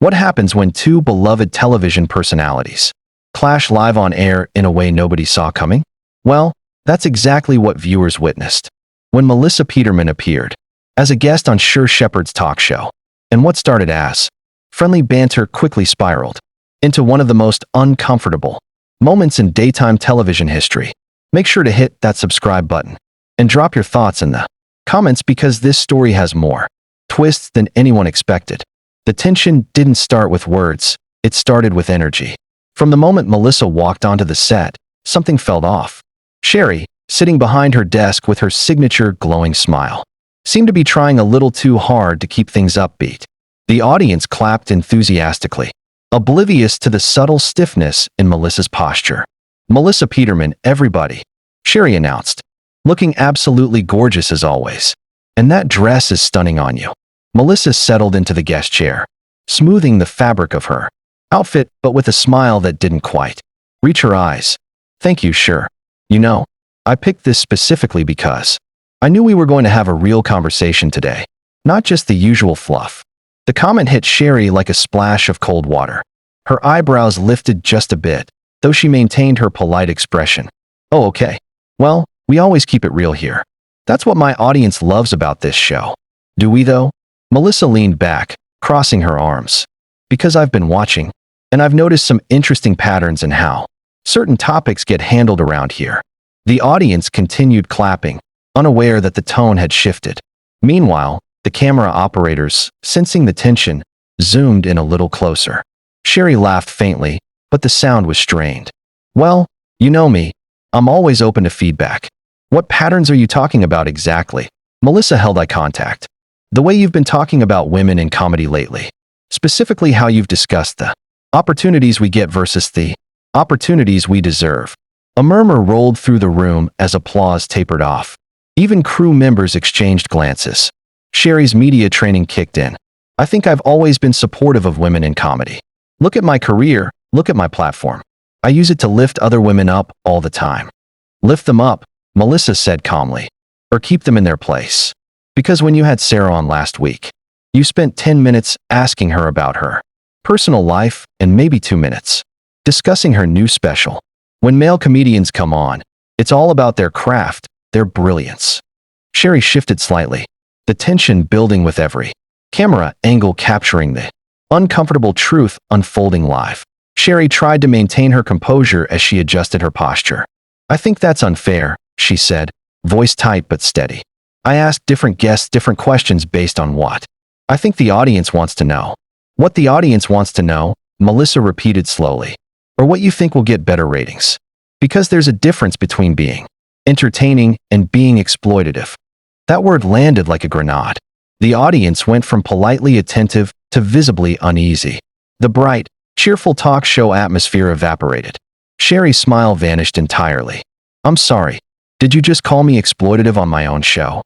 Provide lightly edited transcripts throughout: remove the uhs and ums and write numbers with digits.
What happens when two beloved television personalities clash live on air in a way nobody saw coming? Well, that's exactly what viewers witnessed when Melissa Peterman appeared as a guest on Sherri Shepherd's talk show. And what started as friendly banter quickly spiraled into one of the most uncomfortable moments in daytime television history. Make sure to hit that subscribe button and drop your thoughts in the comments because this story has more twists than anyone expected. The tension didn't start with words, it started with energy. From the moment Melissa walked onto the set, something felt off. Sherri, sitting behind her desk with her signature glowing smile, seemed to be trying a little too hard to keep things upbeat. The audience clapped enthusiastically, oblivious to the subtle stiffness in Melissa's posture. "Melissa Peterman, everybody," Sherri announced, looking absolutely gorgeous as always. "And that dress is stunning on you." Melissa settled into the guest chair, smoothing the fabric of her outfit, but with a smile that didn't quite reach her eyes. "Thank you, sure. You know, I picked this specifically because I knew we were going to have a real conversation today, not just the usual fluff." The comment hit Sherri like a splash of cold water. Her eyebrows lifted just a bit, though she maintained her polite expression. "Oh, okay. Well, we always keep it real here. That's what my audience loves about this show." "Do we, though?" Melissa leaned back, crossing her arms. "Because I've been watching, and I've noticed some interesting patterns in how certain topics get handled around here." The audience continued clapping, unaware that the tone had shifted. Meanwhile, the camera operators, sensing the tension, zoomed in a little closer. Sherri laughed faintly, but the sound was strained. "Well, you know me. I'm always open to feedback. What patterns are you talking about exactly?" Melissa held eye contact. "The way you've been talking about women in comedy lately. Specifically how you've discussed the opportunities we get versus the opportunities we deserve." A murmur rolled through the room as applause tapered off. Even crew members exchanged glances. Sherri's media training kicked in. "I think I've always been supportive of women in comedy. Look at my career, look at my platform. I use it to lift other women up all the time." "Lift them up," Melissa said calmly, "or keep them in their place. Because when you had Sarah on last week, you spent 10 minutes asking her about her personal life and maybe 2 minutes discussing her new special. When male comedians come on, it's all about their craft, their brilliance." Sherri shifted slightly, the tension building with every camera angle capturing the uncomfortable truth unfolding live. Sherri tried to maintain her composure as she adjusted her posture. "I think that's unfair," she said, voice tight but steady. "I asked different guests different questions based on what I think the audience wants to know." "What the audience wants to know," Melissa repeated slowly. "Or what you think will get better ratings. Because there's a difference between being entertaining and being exploitative." That word landed like a grenade. The audience went from politely attentive to visibly uneasy. The bright, cheerful talk show atmosphere evaporated. Sherri's smile vanished entirely. "I'm sorry. Did you just call me exploitative on my own show?"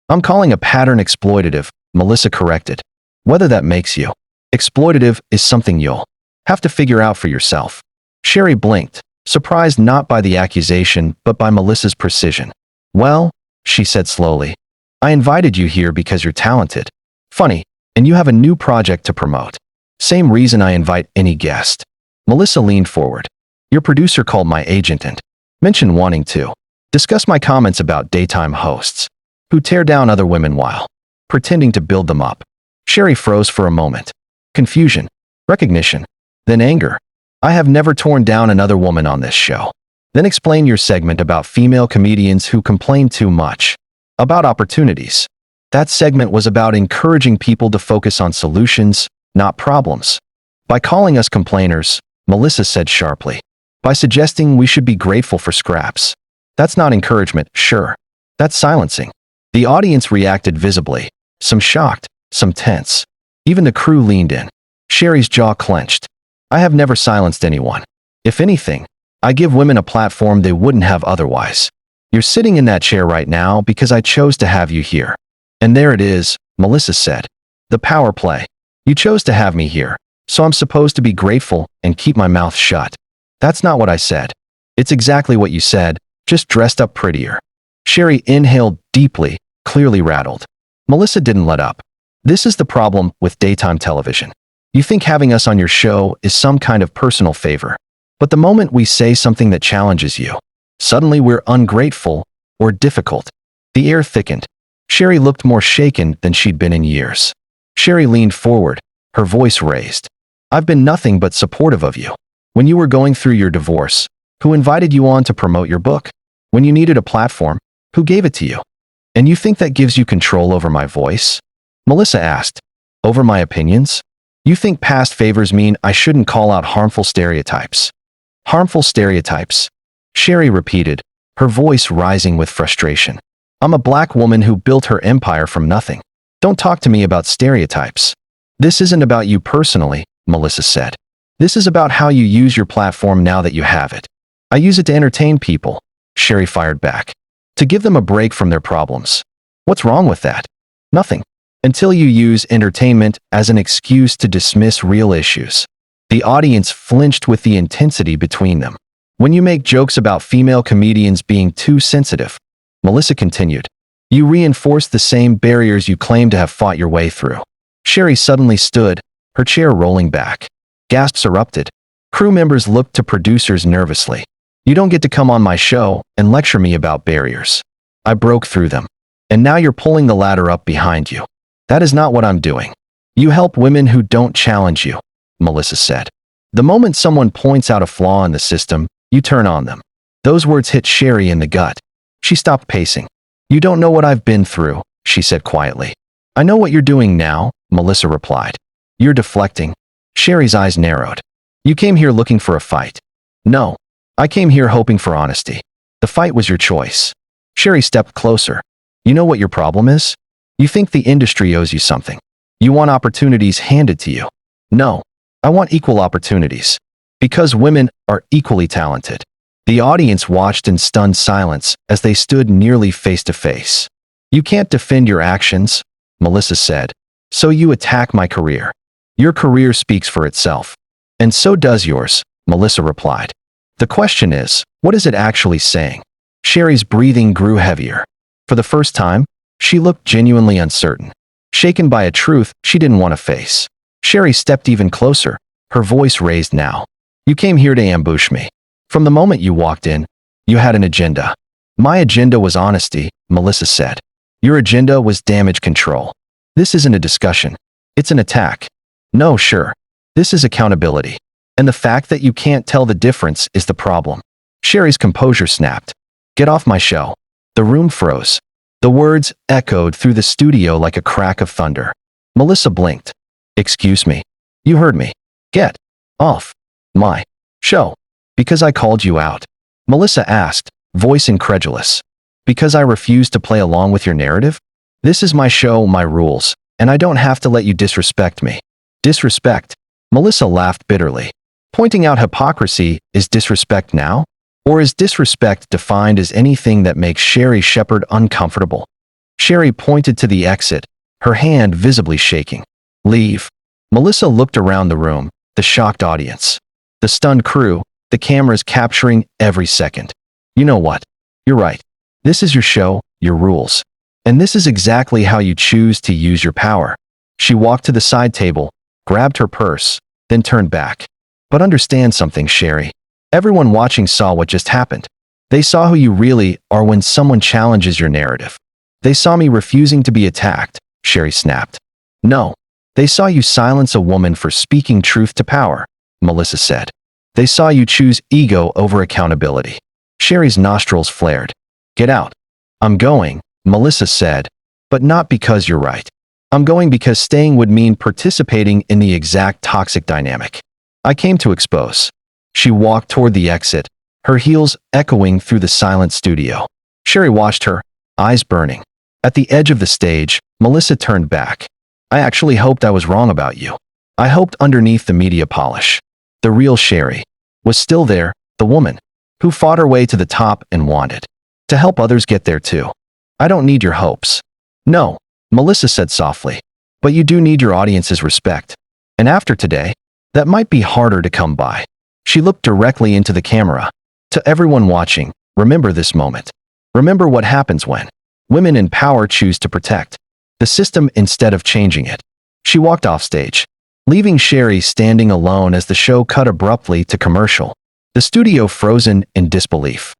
"I'm calling a pattern exploitative," Melissa corrected. "Whether that makes you exploitative is something you'll have to figure out for yourself." Sherri blinked, surprised not by the accusation but by Melissa's precision. "Well," she said slowly, "I invited you here because you're talented, funny, and you have a new project to promote. Same reason I invite any guest." Melissa leaned forward. "Your producer called my agent and mentioned wanting to discuss my comments about daytime hosts who tear down other women while pretending to build them up." Sherri froze for a moment. Confusion, recognition, then anger. "I have never torn down another woman on this show." "Then explain your segment about female comedians who complain too much about opportunities." "That segment was about encouraging people to focus on solutions, not problems." "By calling us complainers," Melissa said sharply. "By suggesting we should be grateful for scraps. That's not encouragement, sure. That's silencing." The audience reacted visibly, some shocked, some tense. Even the crew leaned in. Sherri's jaw clenched. "I have never silenced anyone. If anything, I give women a platform they wouldn't have otherwise. You're sitting in that chair right now because I chose to have you here." "And there it is," Melissa said. "The power play. You chose to have me here, so I'm supposed to be grateful and keep my mouth shut." "That's not what I said." "It's exactly what you said, just dressed up prettier." Sherri inhaled deeply, clearly rattled. Melissa didn't let up. "This is the problem with daytime television. You think having us on your show is some kind of personal favor. But the moment we say something that challenges you, suddenly we're ungrateful or difficult. The air thickened. Sherri looked more shaken than she'd been in years. Sherri leaned forward, her voice raised. I've been nothing but supportive of you. When you were going through your divorce, who invited you on to promote your book? When you needed a platform, who gave it to you? And you think that gives you control over my voice? Melissa asked. Over my opinions? You think past favors mean I shouldn't call out harmful stereotypes? Harmful stereotypes? Sherri repeated, her voice rising with frustration. I'm a black woman who built her empire from nothing. Don't talk to me about stereotypes. This isn't about you personally, Melissa said. This is about how you use your platform now that you have it. I use it to entertain people, Sherri fired back. To give them a break from their problems. What's wrong with that? Nothing. Until you use entertainment as an excuse to dismiss real issues. The audience flinched with the intensity between them. When you make jokes about female comedians being too sensitive, Melissa continued, you reinforce the same barriers you claim to have fought your way through. Sherri suddenly stood, her chair rolling back. Gasps erupted. Crew members looked to producers nervously. You don't get to come on my show and lecture me about barriers. I broke through them. And now you're pulling the ladder up behind you. That is not what I'm doing. You help women who don't challenge you, Melissa said. The moment someone points out a flaw in the system, you turn on them. Those words hit Sherri in the gut. She stopped pacing. You don't know what I've been through, she said quietly. I know what you're doing now, Melissa replied. You're deflecting. Sherri's eyes narrowed. You came here looking for a fight. No. I came here hoping for honesty. The fight was your choice. Sherri stepped closer. You know what your problem is? You think the industry owes you something. You want opportunities handed to you. No. I want equal opportunities. Because women are equally talented. The audience watched in stunned silence as they stood nearly face to face. You can't defend your actions, Melissa said. So you attack my career. Your career speaks for itself. And so does yours, Melissa replied. The question is, what is it actually saying? Sherri's breathing grew heavier. For the first time, she looked genuinely uncertain, shaken by a truth she didn't want to face. Sherri stepped even closer, her voice raised now. You came here to ambush me. From the moment you walked in, you had an agenda. My agenda was honesty, Melissa said. Your agenda was damage control. This isn't a discussion. It's an attack. No, sure. This is accountability. And the fact that you can't tell the difference is the problem. Sherri's composure snapped. Get off my show. The room froze. The words echoed through the studio like a crack of thunder. Melissa blinked. Excuse me. You heard me. Get off my show. Because I called you out. Melissa asked, voice incredulous. Because I refused to play along with your narrative? This is my show, my rules, and I don't have to let you disrespect me. Disrespect? Melissa laughed bitterly. Pointing out hypocrisy is disrespect now? Or is disrespect defined as anything that makes Sherri Shepherd uncomfortable? Sherri pointed to the exit, her hand visibly shaking. Leave. Melissa looked around the room, the shocked audience. The stunned crew, the cameras capturing every second. You know what? You're right. This is your show, your rules. And this is exactly how you choose to use your power. She walked to the side table, grabbed her purse, then turned back. But understand something, Sherri. Everyone watching saw what just happened. They saw who you really are when someone challenges your narrative. They saw me refusing to be attacked, Sherri snapped. No. They saw you silence a woman for speaking truth to power, Melissa said. They saw you choose ego over accountability. Sherri's nostrils flared. Get out. I'm going, Melissa said, but not because you're right. I'm going because staying would mean participating in the exact toxic dynamic I came to expose. She walked toward the exit, her heels echoing through the silent studio. Sherri watched her, eyes burning. At the edge of the stage, Melissa turned back. I actually hoped I was wrong about you. I hoped underneath the media polish, the real Sherri was still there, the woman who fought her way to the top and wanted to help others get there too. I don't need your hopes. No, Melissa said softly, but you do need your audience's respect. And after today, that might be harder to come by. She looked directly into the camera. To everyone watching, remember this moment. Remember what happens when women in power choose to protect the system instead of changing it. She walked off stage. leaving Sherri standing alone as the show cut abruptly to commercial, the studio frozen in disbelief.